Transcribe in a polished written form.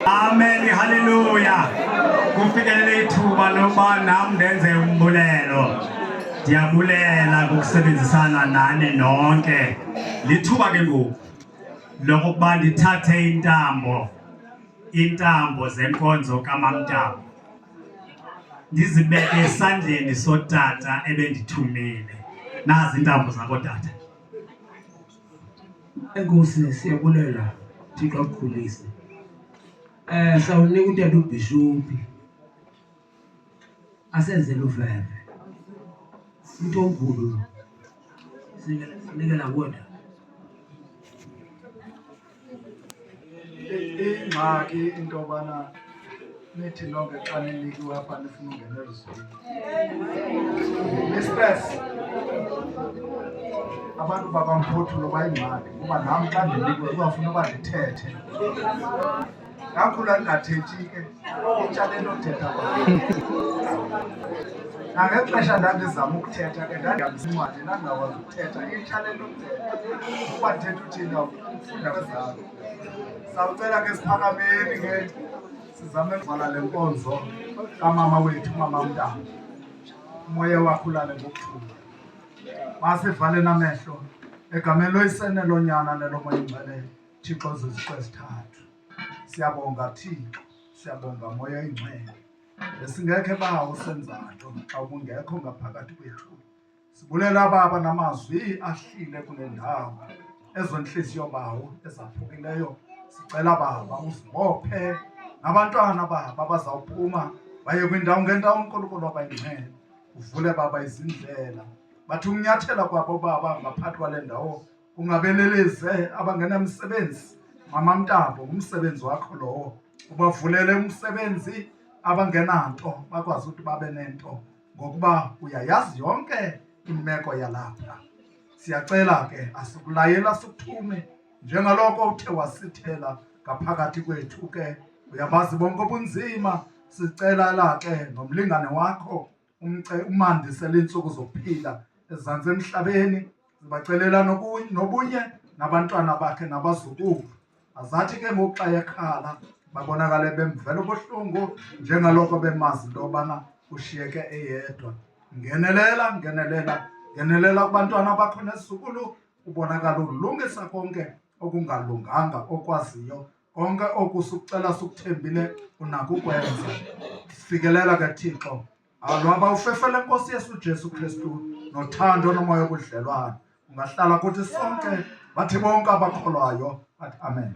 Amen, hallelujah. Kufikelele ithuba loba nam ndenze umbulelo. Ndiyabulela ngokusebenzisana nani nonke. Lithuba ke ngoku lokuba ndithathe intambo zenkonzo kaMamntambo ndizibeke esandleni sotata ebendithumile. Nazi intambo zakho tata. Enkosi siyabulela Thixo akukhulise. Sawunika utata uBhishophi asenzele uveve. Into omkhulu sinikela kuwe. Ingxaki into bana nithi nonke xa ninikiwe apha nifuna ungena ezweni. Mistress, abantu bakwaMphothulo bayingxaki kuba nam xa ndinikwe kuyafuna uba ndithethe. Kakhulu ndingathethi ke itshale othetha kwayo. Nangexesha ndandizama ukuthetha ke ndandihambisa incwadi ndandingakwazi ukuthetha itshale othetha. Uba ndithetha uthina ufunda kwezakho. Sawucela ke siphakameni ke sizame ukuvala le nkonzo kamama wethu uMamntambo. Umoya wakho ulale ngokuthula. Masivale namehlo egameni loyisene lonyana nelomoya ingcwele Thixo zizixwe ezithathu. Siyabonga Thixo, siyabonga moya ingcwele. Besingekhe bawo senzayo xa ubungekho ngaphakathi kwethu. Sibulela baba namazwi ahlile kule ndawo. Ezo nhliziyo bawo ezaphukileyo sicela baba uzibophe nabantwana baba bazawuphuma baye kwindawo ngendawo uNkulunkulu abayingcwele. Uvule baba izindlela bathi ukunyathela kwabo baba ngaphakathi kwale ndawo ungabeleleze abangenamsebenzi. MaMamntambo umsebenzi wakho lowo ubavulele umsebenzi abangenanto bakwazi ukuthi babe nento ngokuba uyayazi yonke imeko yalapha. Siyacela ke asikulayela sikuthume njengaloko uthe wasithela ngaphakathi kwethu ke uyabazi bonke ubunzima. Sicela la ke nomlingane wakho umandisele iintsuku zokuphila ezantsi emhlabeni. Sibacelela nobunye nabantwana bakhe nabazukulu azathi ke ngoku xa ekhala babonakale bemvela ubuhlungu njengaloko bemazi into yobana ushiyeke eyedwa. Ngenelela kubantwana bakho nezizukulu ubonakala ulungisa konke okungalunganga okwaziyo konke okusukucela sukuthembile unako ukwenza. Sifikelela ke Thixo alwaba ufefele Nkosi Yesu Jesu Kristu nothando nomoya wobudlelwane ungahlala kuthi sonke bathi bonke abakholwayo bathi amen.